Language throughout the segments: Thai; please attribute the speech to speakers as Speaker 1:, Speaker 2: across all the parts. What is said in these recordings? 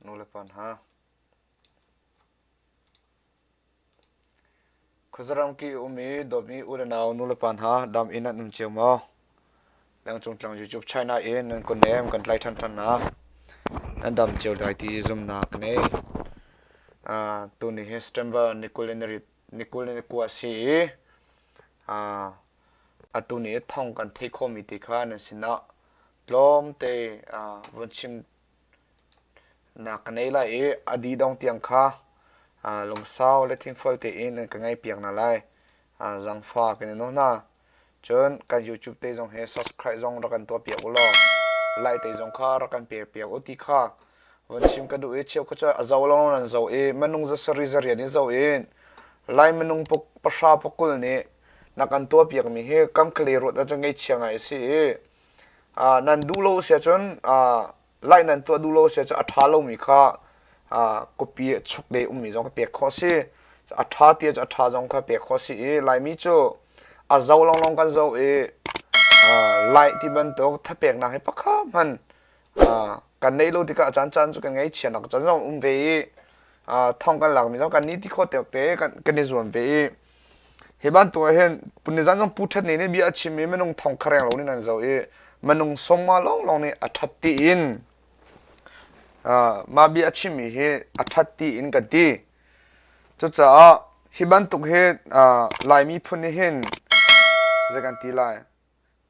Speaker 1: นูเลปันฮะคุซารามกีอุมีดมีอุรนาวนูเลปันฮะดำอินันนุนเชียวมาแรงจงจังยูทูบไชน่าเองนั่นคนเนมกันไล่ทันนะนั่นดำเชียวได้ที่ซุมนักเนี่ยตัวนี้เฮสเตมเบอร์นิโคลเลนกัวซีตัวนี้ท่องกันเทคโคมิติคานั่นสินะล้อมเตวันชิมนักในละอดีดองเตียงค่ะลงเสาและทิ้งฟอลเตอินนั่นก็ง่ายเปียกนั่นแหละจังฟ้ากันโน่นนะจนการ YouTube เตจงเฮ subscribe จงรักันตัวเปียกอุลอไล่เตจงค่ะรักันเปียกอุติค่ะวันชิมกันดูเชี่ยวก็จะเจ้าลงนั่นเจ้ามันนุ่งจะสริจเรียนนี่เจ้าไล่มันนุ่งปกประชาปกุลนี่นักกันตัวเปียกมีเฮกำเคลียร์รถจะง่ายเชียงไงสินั่นดูโลเสียจนไล่นั่นตัวดูโลเสียจะอัฐาโลมีค่ะก็เปียชุกเดอุมีจงก็เปียกข้อสิจะอัฐาเตียจะอัฐาจงก็เปียกข้อสิไล่มีจูเจ้าลงกันเจ้าไล่ที่บันตัวถ้าเปียกหนักให้ปะค่ะมันกันในโลที่ก็อาจารย์จันจุกันง่ายเชียงนักจันจงเวท่องกันหลักมีจงกันนี้ที่ข้อเตียกเตะกันในส่วนเวเห็นบ้านตัวเห็นปุ่นในจันจงพูดชัดนี่บีอาชิมีมันนุ่งท่องแรงเรานี่นั่นเจ้ามันนุ่งสมมาลงนี่อัฐตีอินมาบีอาชิมีเฮอัฐตีอินกันดีจุดจ้าฮิบันตุกเฮลายมีพุ่นเห็นจะกันตีลาย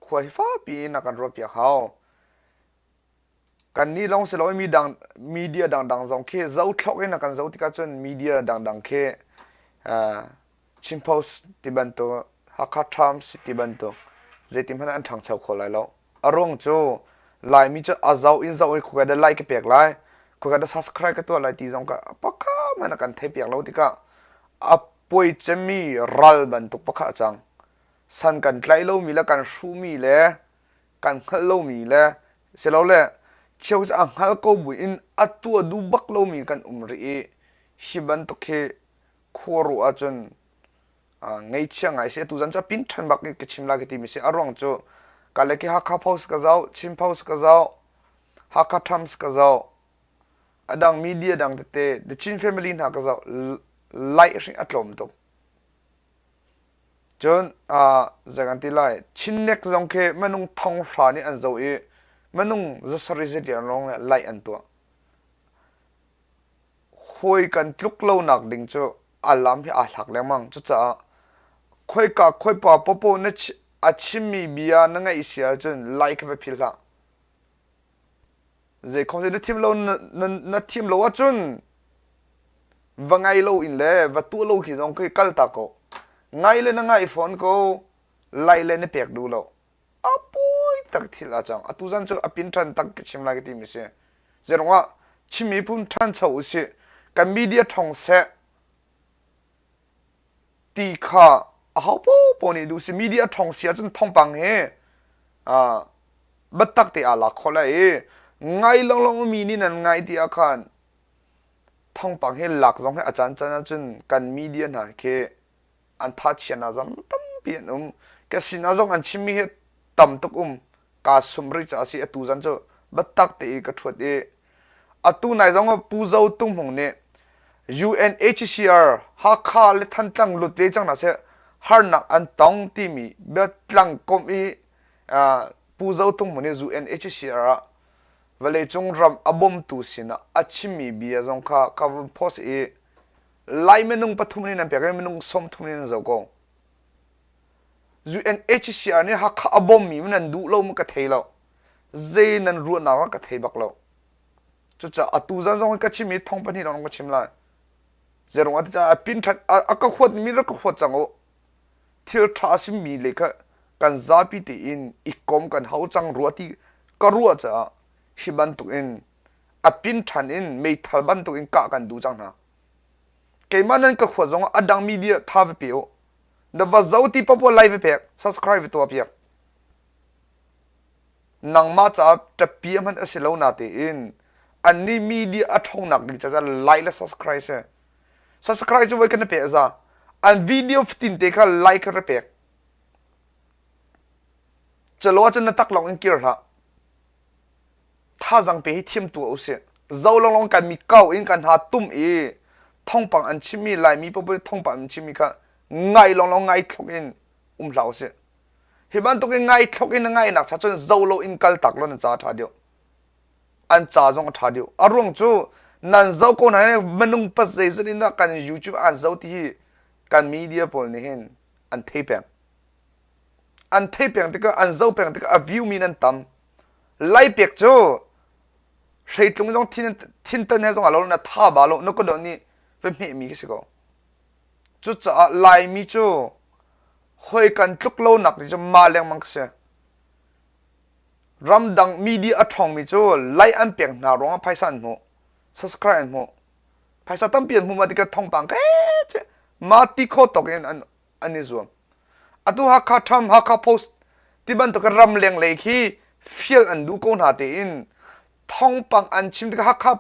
Speaker 1: ขวายฟ้าปีนักการรบเปียเขากันนี้ลองเสร็จแล้วมีเดียดังๆจงเคเจ้าทอกเองนักการเจ้าที่ก็จนมีเดียดังๆเคชิมพาวส์ที่บันตัวฮักคัตทรัมส์ที่บันตัวเจติมันอันทางชาวคนไรแล้วอารมณ์จู่ลายมีจะเจ้าอินเจ้าคุยกันได้ไล่ก็เปียกไล่คุยกันได้ subscribe ก็ตัวไล่ตีจงก็ปะค่ะมันนักการเทปเปียกแล้วที่ก็ป่วยจะมีรัลบันตุกปะค่ะจังสันกันไกลโลมีแล้วกันชูมีแล้วกันฮัลโลมีแล้วเสร็จแล้วแหละเชื่อจะฮัลก็บุอินอัตตัวดูบักโลมีกันรีฮิบันตุกเฮขวรัวจนไงเชียงไงเสียตุจันจะปิ้นทันบักกิชิมลากติมิเสียอารมณ์จู่กันเลยที่ฮักคาพาวส์ก็เจ้าชิมพาวส์ก็เจ้าฮักคาทัมส์ก็เจ้าดังมีเดียดังเตะเดชินแฟมิลี่นักก็เจ้าไล่สิ่งอัตลมตุกจนจากกันที่ไล่ชินเน็กจงเคมันนุ่งทองฟ้านี่อันเจ้ามันนุ่งจะสริเดียนลงไล่อันตัวคุยกันลุกเล่าหนักดิ่งจู่อารมณ์ที่อาหลักแล้วมั้งจุดจ้าคุยกับคุยป่าปปูเนี่ยอาชิมีเบียนั่งไงเสียจนไล่กันไปพิลละเจ้าคงจะได้ทีมเรานั่นทีมเราว่าจนว่าไงเราอินเล่ว่าตัวเราขี้จงเคยกัลตาโกไงเลยนั่งไงโฟนก็ไล่เลยเนี่ยเปียกดูเราปุ้ยตักทีละจังตุจันจะอภินทันตักชิมลากติมิเสียเจ้าว่าชิมีพุ่นทันเฉาเสียกันมีเดียทองเสตีข้าเขาปนี่ดูสิมีเดียทองเสียจนทองปังเฮบัดตักเตอาลักเขาเลยไงลงมีนี่นั่นไงที่อาคารทองปังเฮหลักจงให้อาจารย์จันจนกันมีเดียนะเคอันทัดเชียนะจำตั้มเปลี่ยนแกสินะจงอันชิมีเฮตั้มตุกกาสมริจาสิตุจันจะบัดตักเตกระทวดตุไหนจงว่าปูเจ้าตุ้มหงเนี่ยUNHCR ฮักคาเลทันตังลุดเวจังนะเสฮาร์นักอันตองทีมีเบ็ดลังคอมีปูเจ้าตุ้มหงเนี่ย UNHCR เวลาจงรำอบมตุสินะอัชมีเบียจงข้าวันพอสไล่เมนุงปฐุมนี่นั่นเปียกเมนุงสมทุมนี่นั่นเจ้าก็ UNHCR เนี่ยฮักข้าอบมมีมันนั่นดูเรามันก็เทเราเจนั่นรัวหนาวก็เทบักเราจุดจ้าตุจันจงก็ชิมีทองปนีเราก็ชิมละเจ้าว่าที่จะพินทัดก็ขวดมีแล้วก็ขวดจังโอที่ท้าสิมีเลยก็กันซาปิตีอินอีกคมกันเขาจังรัวที่ก็รัวจ้าฮิบันตุอินพินทันอินไม่ทัลบันตุอินกะกันดูจังนะเกี่ยมันนั่นก็ขวดจังดังมีเดียท้าไปเปียวเดี๋ยวว่าเจ้าที่ป๊อปไลฟ์ไปเปียก subscribe ตัวเปียกนังมาจ้าจะเปียมันเสียแล้วนาตีอินอันนี้มีเดียอัทงนักดิจะไลค์และ subscribe เสียsubscribe จะไว้กันเปียจ้าอันวิดีโอฟินเตะไลค์กันเปียกจะรู้ว่าจะนักตักลองอินเกียร์ละถ้าจังไปให้ทีมตัวอุเสีย dâu long long cần mi câu in cần hạt tum ý thông bằng anh chim mi lại mi bố bố thông bằng anh chim mi cả ngay long long ngay thọc in lão sẽ hi ban to cái ngay thọc in ngay nạc cha chun dâu lo in kal tak lo na cha tha dio an cha jong tha dio arung chu nan dâu ko na manung pas zai zin na kan YouTube an dâu ti kan media pol ni hen an thei peng te ka an dâu peng te ka a view mi nan tam lai pek chu sei tlung jong tin tan he jong alo na tha ba lo no ko do ni ve mi ki se ko chu cha lai mi chu hoi kan tluk lo nak ni chu ma leng mang se ram dang media athong mi chu lai an pek na rong phaisa an mo subscribe an mo phaisa tam pian mu ma ti ka thong pang ke che ma ti kho tok en an ni zuam atu ha kha tham ha kha post ti ban to ka ram leng le khi fiel an du ko na te in thong pang an chim ka kha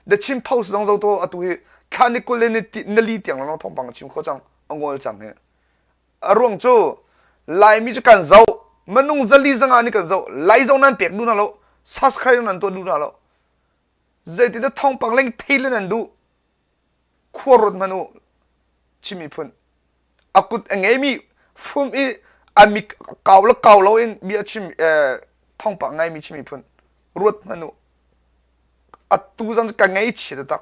Speaker 1: the chim post dong zo to atu hi thani ko le ne li tiang lo thong pang chim kho chang angol chang he arung chu lai mi chu kan zo manung zali zanga ni kan zo lai zo nan pek du na lo subscribe nan to du na lo zai ti da thong pang leng thei le nan du khorot manu chimi phun akut angemi fum i ami kaw lo in bi chim thong pang ngai mi chimi phun ruột manu atu jang ka ngai chi da tak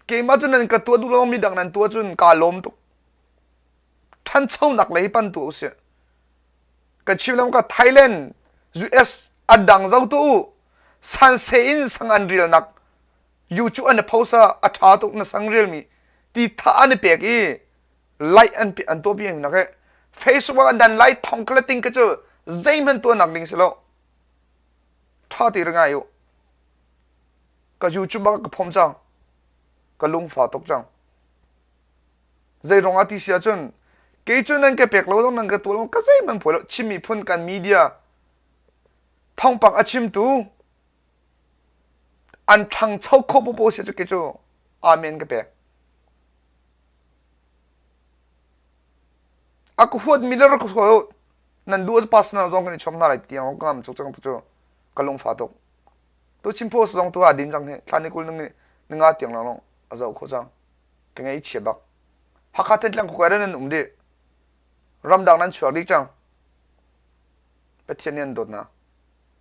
Speaker 1: ke ma chun nan ka tu du lo mi dang nan tu chun ka lom tu than chau nak lei pan tu se ka chim lam ka Thailand US adang zau tu san se in sang an ril nak YouTube an pausa atha tu na sang ril mi ti tha an pe ki like an to pi na ke Facebook an dan like thong kla ting ka chu zai man tu nak ding se lo tha ti ranga yo ka YouTube ba ka phom chang ka lung fa tok chang zai rong ati sia chun ke chun nan ke pek lo dong nan ka tu lo ka zai man pholo chimi phun kan media thong pang achim tu an thang chau kho bo se chu ke chu amen ke pe aku huat miller ko nan du personal zong kan chom na lai tiang ngam chu chang tu kalung fa tok to chimpo song to adin jang he thani kul nang nga tiang la long azau kho chang ke ngai che bak hakhatet lang ko ka ran umde ram dang nan chuak dik chang pathian dot na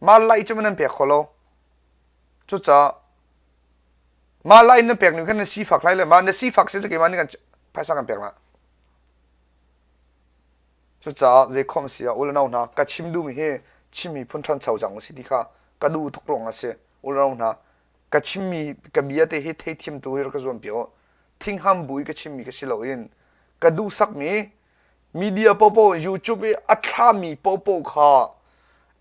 Speaker 1: ma lai chuman pe kholo chu cha ma lai na pek ni kan si fak lai le ma na si fak se ke ma ni kan phaisa kan pek na chu cha je khom sia ul nau na ka chim du mi he chimi phun than chau jang si dikha ka du thuk rong ase ul nau na ka chimi ka bia te he thei thim tu her ka zom pio thing ham bui ka chimi ka silo in ka du sak mi media popo YouTube atha mi popo kha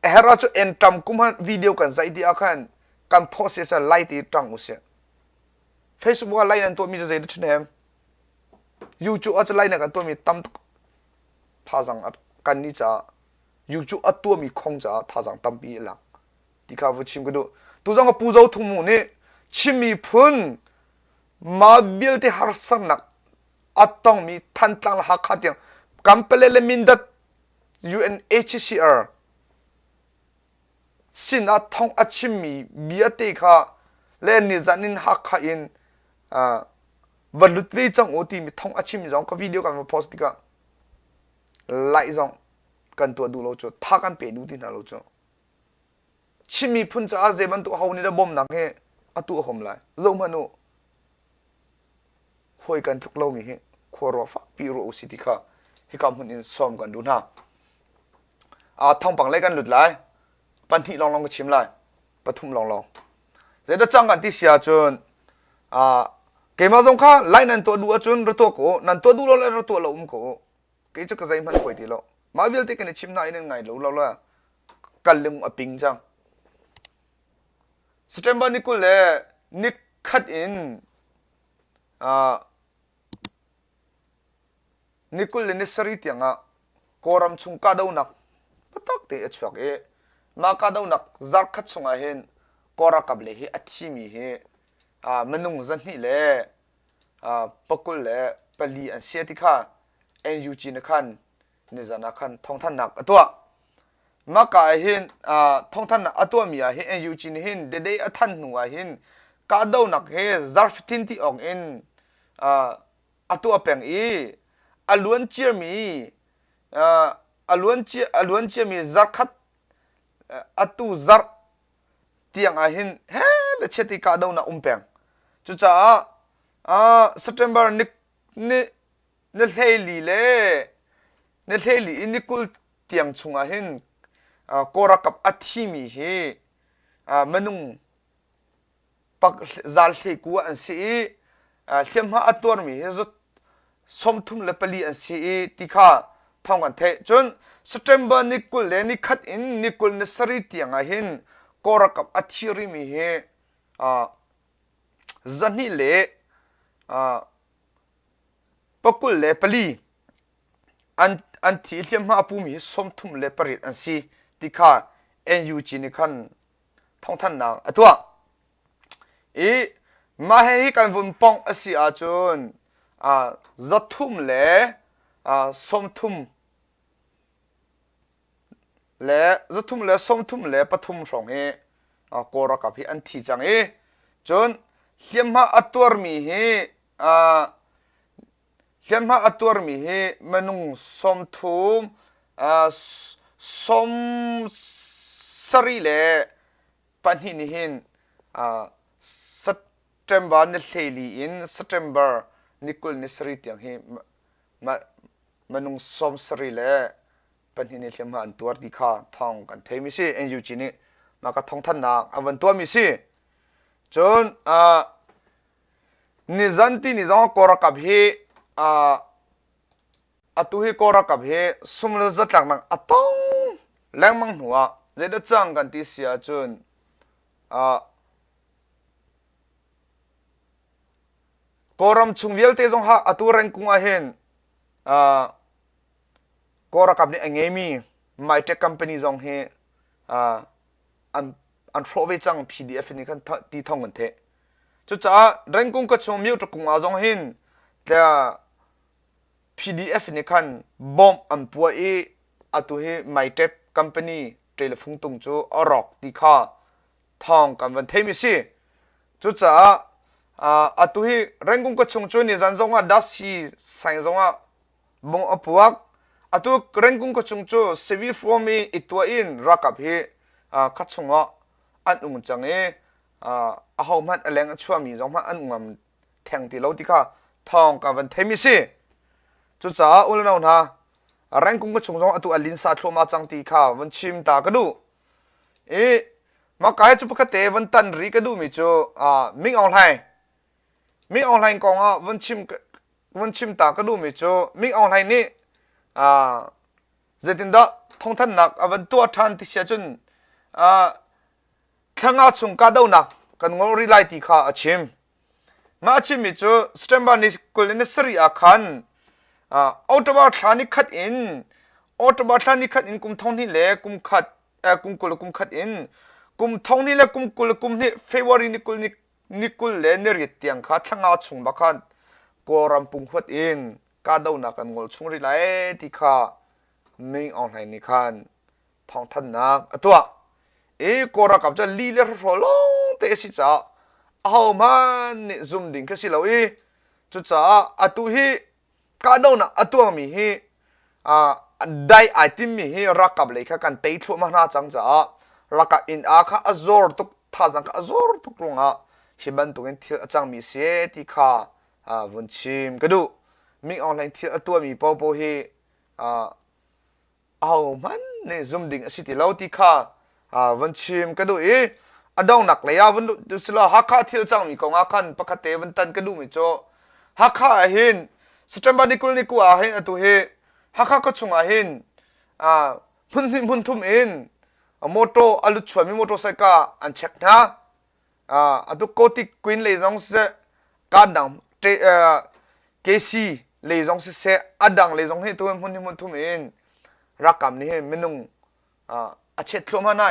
Speaker 1: ehra chu entam kum video kan zai di akhan kan post se lai ti tang use Facebook lai nan to mi zai de thnem YouTube a lai na kan to mi tam thajang kan ni cha YouTube atu mi khong cha thajang tam pi la tikha vu chim gudu tu jang pu zo thum mu ne chimi phun ma bil te har sam nak atong mi than tlang ha kha tiang kampele min dat UNHCR sin a thong a chimi bia te kha le ni zanin ha kha in valut ve chang oti mi thong a chimi jong ka video kan post tika lai jong kan tu du lo chu tha kan pe du tin na lo chu chimi phun cha je ban tu ho ni da bom nang he atu hom lai zo manu hoi kan thuk lo mi he khoro fa pi ro city kha hi kam hun in som kan du na a thong pang lai kan lut lai pan thi long long ko chim lai pathum long long je da chang kan ti sia chun ke ma jong kha lai nan to du chun ro to ko nan to du lo la ro to lo ko ke chu ka zai man khoi ti lo ma vil te kan chim na in ngai lo la kalung a ping jang September nikul le nik khat in nikul le nisari tianga koram chung ka dau nak patak te achuak e ma ka dau nak zar khat chunga hen kora kable hi achimi he manung zan hi le pakul le pali an siati kha NUG na khan nizana khan thong than nak atwa มาก่าหินท่องท่านอตัวมีหินเอ็นยูจีนหินเดย์ท่านหนัวหินกาดาวนักเฮซาร์ฟตินที่ออกอินอตัวเป็งอีอล้วนเจียมีอล้วนเจียมีซาร์คัดอตูซาร์เตียงหินเฮ้เลเชติกาดาวนักเป็งจุดจ้าSeptemberนิเฮลีเล่นิเฮลีอินิคุลเตียงชงหินกอรักับอัฐิมีเฮมนุงปักจัลเฮกัวอันซีเชื่อมหาอัตัวมีเฮจุดสมทุมเลปลีอันซีติข้าท่องกันเทจน September นิคุลเลนิคัดอินนิคุลนิสริเตียงหินกอรักับอัฐิริมีเฮจันนี่เล่ปกุลเลปลีอันที่เชื่อมหาภูมิสมทุมเลปริตอันซีติข้าเอ็นยูจีนี่คันท่องท่านนางตัวมาให้กันวุ่นปองอสิอาจนจัดทุ่มเล่สมทุมเล่จัดทุ่มเล่สมทุมเล่ปฐุมสองกอรักับพี่อันที่จังจนเชื่อมหาอัตัวมีเชื่อมหาอัตัวมีมนุงสมทุมสมสรีเล่ปัญหินหินSeptember นิเฮลีอิน September นิคุลนิสริตียงเฮมนุงสมสรีเล่ปัญหินเชื่อมหาอันตัวดีข้าท่องกันเทมิสิเอ็นยูจีนี่มากระท่องท่านนางอวันตัวมิสิจนนิจันตีนิจังกอรักับเฮอตุเฮกอรักับเฮสมรจัดหลังนังอตองแรงมังหัวเจดจังกันที่เสียจนกอรัมชุงเวลเตจงหาอตุเรงกุงอาเฮนกอรักับนี่เองมีไมเทคคอมพานีจงเฮอันโฟเวจัง PDF นี่กันที่ท่องกันเทจุดจ้าเรงกุงก็ชงมิวตะกุงอาจงเฮนแต่ PDF นี่คันบอมอันปัวอตุเฮไมเทคคอมพานีเทเลฟงตุงจูอรอกที่ข้าท่องกันวันเทมิสิจุดจ้าอตุเฮเรงกุงก็ชงจูนี่จันจงว่าดัชชีไซจงว่าบงอปัวอตุเรงกุงก็ชงจูเซวิฟอมีอิตัวอินรักกับเฮคัดชงว่าอันอุ้งจังอาหอมันแรงช่วมีจงมาอันอุ้งแทงที่เราที่ข้าท่องกันวันเทมิสิจุดจ้าอุลนาหนาแรงกุงก็ชงจงอตุอลินซาทลมาจังที่ข้าวันชิมตากระดูมากายจุปกเตวันตันรีกระดูมิจูมิงออนไลน์กองวันชิมตากระดูมิจูมิงออนไลน์นี่เจตินดาท่องท่านนักวันตัวท่านที่เสียจุนทั้งอาชุงกาดาวนักกันงอรีไลที่ข้าอาชิมมาชิมมิจูสเตมบานิกุลนิสรีอาคันออโตบาทานิขัดอินกุมท่องนี่เล่กุมขัดกุมกุลกุมขัดอินกุมท่องนี่เล่กุมกุลกุมนี่เฟวอรีนิกุลเล่เนริตียงข้าทั้งอาชุงบักขันกอรัมปุงขัดอินกาดาวนักกันงอชุงรีไลที่ข้ามิงออนไลน์นี่ขันท่องท่านนักตัวกอรักับจะลีเลอร์โรลงเตสิจ้าเอามันนี่ซุ่มดิ่งแค่สิเราจุดจ้าอตุฮีกาดาวนักอตัวมีฮีได้ไอติมมีฮีรักกับเลยค่ะกันเตยทั่วมาหน้าจังจ้ารักกับอินอาค่ะอซอร์ตุกท่าจังค่ะอซอร์ตุกลงฮิบันตุกันที่จังมีเสียที่ข้าวันชิมก็ดูมิงออนไลน์ที่ตัวมีปอปอฮีเอามันนี่ซุ่มดิ่งสิที่เราที่ข้าวันชิมก็ดูอดองหนักเลยวันดูสิละฮักข้าที่จังมีของอาคันปกติวันตันก็ดูมิโจฮักข้าเห็นสเตมบานิคุลนิกูเห็นตัวเฮฮักข้าก็ชงเห็นมุนทุ่มมอโตอลุชวมีมอโตไซค์อันเช็คนะตัวโคติควินเลยจงเสกาดังเคซีเลยจงเสอดังเลยจงเฮตัวมุนทุ่มรักกันนี่มันนุ่งอาเช็ดลมหน้า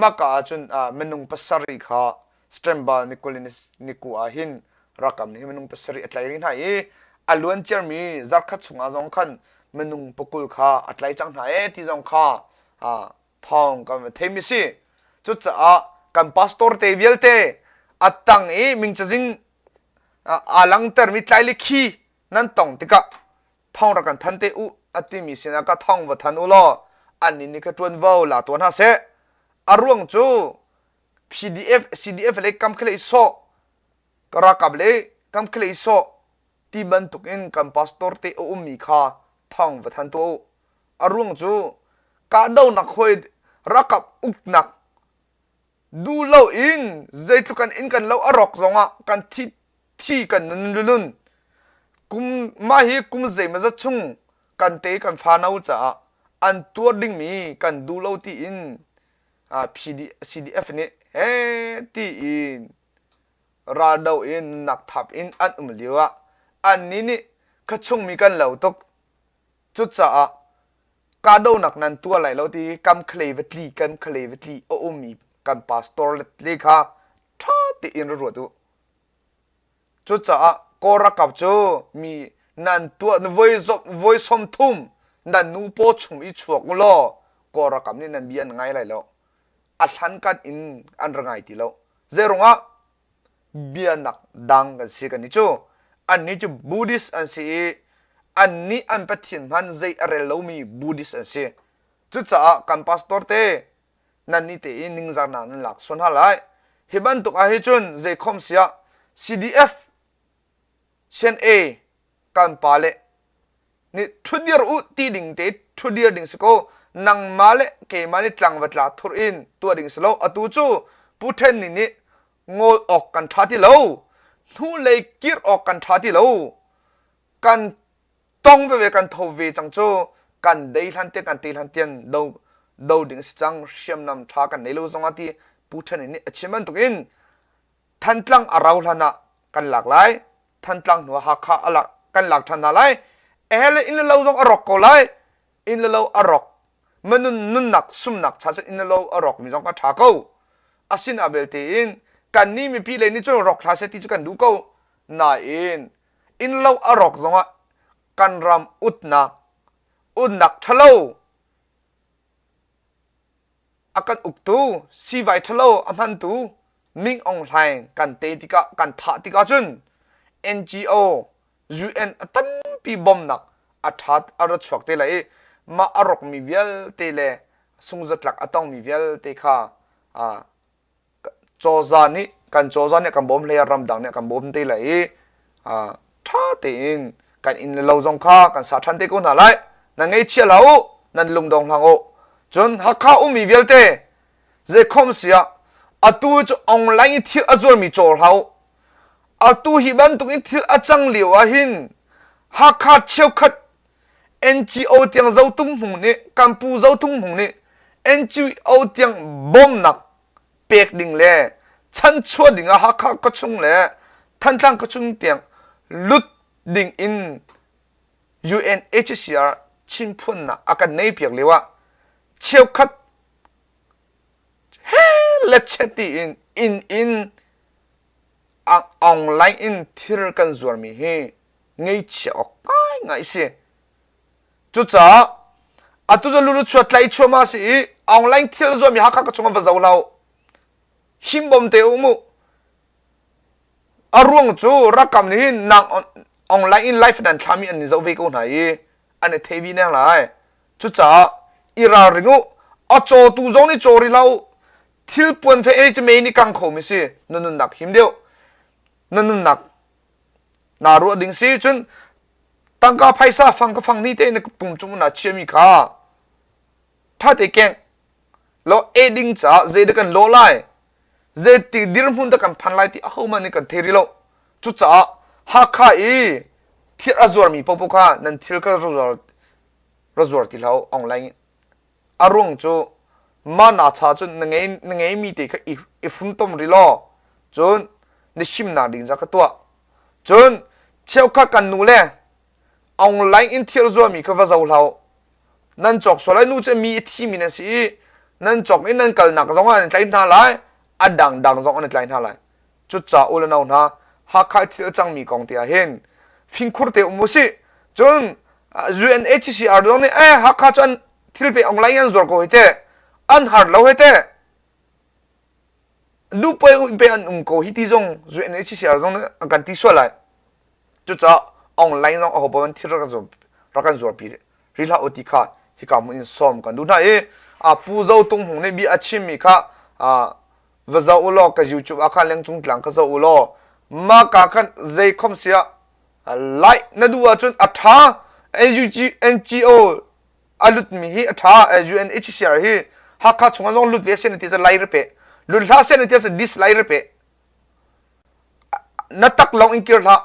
Speaker 1: มักอาจุนมันนุ่งภาษาริกาสเตมบานิคุลินิกูเห็นรักกันนี่มันนุ่งภาษาริอัตไลรินให้อล้วนเจอมีจักขัดสุงอาจงขันมันนุ่งปกุลข้าอัตไลจังไหนที่จงข้า ทองกันเทมิสิจุดจะกันพาสตอร์เตวิลเตอัตตังมิงจะจิงอาลังเตอร์มิตไลลิคีนั่นตองติกะทองรักันทันเตอุอติมิสินะก็ทองวัทันอุลออันนี้นี่ก็ตวนวาวลาตัวน่าเสอารวงจู CDF เล็กกำเคลโซกระกับเล็กกำเคลโซที่บรรทุกอินกันพาสตอร์เตอุมีค่าทองวัทันตัวอารวงจูกาดาวนักหอยรักกับอุกนักดูเล่าอินใจทุกันอินกันเล่าอรอกซงะกันที่กันนุนกุมมาฮีกุมใจมาจะชุ่งกันเตะกันฟานาอุจ้าอันตัวดิ่งมีกันดูเล่าที่อินCDF นี่ที่อินราดาวอินนักทับอินอันเลียวอันนี้นี่ขชุ่งมีกันเล่าตกจุดจ้ากาดาวนักนั้นตัวไหลเล่าที่กำเคลวิตลีโอ้มีกันพาสตอร์เลขาท้าที่อินรัวดูจุดจ้ากอรักกับจูมีนันตัวvoice of ทุ่มนันนูโปชุมอีชวกล้อกอรักกับนี่นันเบียนไงไรแล้วอัดหันกันอินอันไงทีแล้วเจรงะเบียนนักดังกันสิกันนี่จูอันนี้จูบูดิสอันสิอันนี้อันเป็นทีมฮันใจอะไรแล้วมีบูดิสอันสิจุดจ้ากันพาสตอร์เตนั่นนี่เตอินนิงจานันหลักส่วนหาไรฮิบันตุกอาฮิจุนใจคอมเสีย CDFเช่นกันปาเลนี่ทุเดียร์อุตีดิ่งเตทุเดียร์ดิ่งสโกนังมาเลเกมานิตลังวัตลาทุรินตัวดิ่งสโลอตูจูพุทเทนนี่งอออกกันท่าที่เราทูเลกิรออกกันท่าที่เรากันต้องไปกันทวีจังโจกันเดลันเตียกันตีลันเตียนดูดิ่งจังเชื่อมนำท่ากันในโลกสงที่พุทเทนนี่เชื่อมันตุกินทันตลังอาราวลานะกันหลากหลายทันตลังหัวหักขาอลักกันหลักทันอะไรเลอินเลวจงอรอกก็เลยอินเลวอรอกมันนุนนักซุ่มนักชาติอินเลวอรอกมีจงก็ท้าเขาอาศินอาเบลตีอินกันนี่มีพี่เลยนี่จงรอกคลาสที่จะกันดูเขาน่าอินเลวอรอกจงกันรำอุดนักทะเลอากันอุกตูสีไวทะเลอามันตูมิงออนไลน์กันเตติกะกันท่าติกะจุน NGO UN ตั้มปีบอมนักอัฐอัดชวกเตเลยมาอรกมีเวลเตเลสุงจัดหลักอัตองมีเวลเตค่ะโจซานี่กันโจซานี่กันบอมเลยรำดังเนี่ยกันบอมเตเลยท่าเตอินกันอินเราจงค่ากันสาธันเตกุนอะไรนั่งไอเชี่ยเรานั่นลุงดงหลังโอจนฮักข้ามีเวลเตเจคอมเสียอัตูจะออนไลน์ที่อัจฉริมีโจเราอัตูฮิบันตุกิที่อาจังเหลียวหินฮักข้าเชี่ยวขัด NGO เตียงเจ้าตุ้งหงนี่กัมพูเจ้าตุ้งหงนี่ NGO เตียงบอมนักเปียกดิ่งเล่ฉันชวนดิ่งฮักข้าก็ชงเล่ท่านตั้งก็ชงเตียงลุดดิ่งอิน UNHCR ชิมพุ่นนะอาการในเปียกเลยว่าเชี่ยวขัดเฮ้เล็ดเชตีอินออนไลน์อินที่เรากันจวมีเฮไงเชี่ยวไงสิจุดจ้าอัตุจะรู้ชัวร์ไล่ชัวร์มาสิออนไลน์ที่เราจวมีฮักข้าก็ชงกันฟะเจ้าเราหิมบอมเตอุมุอารวงจูรักกำนี้นางออนไลน์อินไลฟ์นั่นทำมีอันนี้จะเอาไปกูไหนอันนี้เทวีเนี่ยไรจุดจ้าอีราริงูอัจโจตูจงนี่โจริเราทิลปวนเฟเอจะไม่นี่กังโคมิสินั่นนักหิมเดียวนั่นนักนารัวดิ่งสิจนตั้งกับไพศาฟังก็ฟังนี่เต้เนี่ยปุ่มจุ่มน่าเชื่อมีค่าถ้าเด็กแก่เราดิ่งจ้าเจดกันโลไลเจติดิรมุนตะกันพันไลที่เอามานี่กันเทริโลจุดจ้าฮักข้าที่รัจวมีปปข้านั่นที่ก็รัจวที่เราออนไลน์อารมณ์จูมาหน้าชาจนนังไงมีเด็กอีฝุ่นต้มริโลจนนิชิมนาดิ่งจากตัวจนเชี่ยวข้ากันนู่นเลยออนไลน์อินที่รัจวมีก็ว่าจะเรานั่นจอกส่วนไรนู่นจะมีที่มีนั่นสินั่นจอกนั่นกันหนักสองอันใจน่าไรดังสองอันใจน่าไรจุดจ้าอุลนาหน้าฮักข้าที่จังมีกองเตียเห็นฟิงคูร์เตอุมุสิจน UNHCR ตรงนี้ฮักข้าจน ทิลไปออนไลน์ยันจวกโกหิเตอันฮาร์ดเราหิเตดูไปอันโกหิติจงจุดนี้ที่เสียจงกันที่ส่วนไรจุดจะออนไลน์จงเอาไปมันที่รักกันจวบปีริลาอุติค่ะที่กำมือซ้อมกันดูนะปูเจ้าตรงหงในบีอาชิมิค่ะวะเจ้าอุลอกะยูทูบอาคารเลี้ยงจงหลังก็เจ้าอุลอมากาคันใจคมเสียไลน์นั่นดูว่าจนอัฐา NGO อาลุดมีฮีอัฐา UNHCR ฮีฮักข้าชงจงลุดเวสเซนติจะไลน์เรเปลุดลาเซนติจะดิสไลน์เรเปนัดตักลองอินเกอร์ละ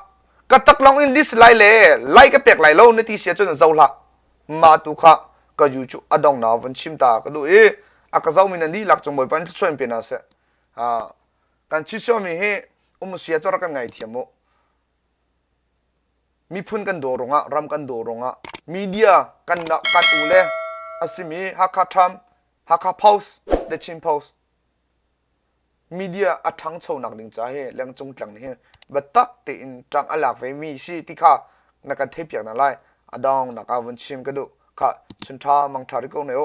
Speaker 1: ก็ตักลองอินดิสไลน์เลยไลน์ก็เปียกไลน์แล้วนี่ที่เสียจนเจ้าละมาตุค่ะก็ยูทูบอดองนาวันชิมตาก็ดูอากาศเอามีนันดีหลักจงบ่อยปันทุกส่วนเป็นอะไรการชิชอมีให้มุสยาจรักกันไงเทียมมีพุ่นกันโดรงะรำกันโดรงะมีเดียกันนักกันอูเล่อาศิมีฮักคาทำฮักคาพาวส์เดชิมพาวส์มีเดียอัดทั้งโชว์นักลิงจ้าเฮเลี้ยงจงจังนี่บัดตักตีอินจังอลักเวมีสิที่ข้านักการเทียบอย่างนั้นไรอดองนักอาวันชิมก็ดูข้าฉันท้ามังทาริโกเนโอ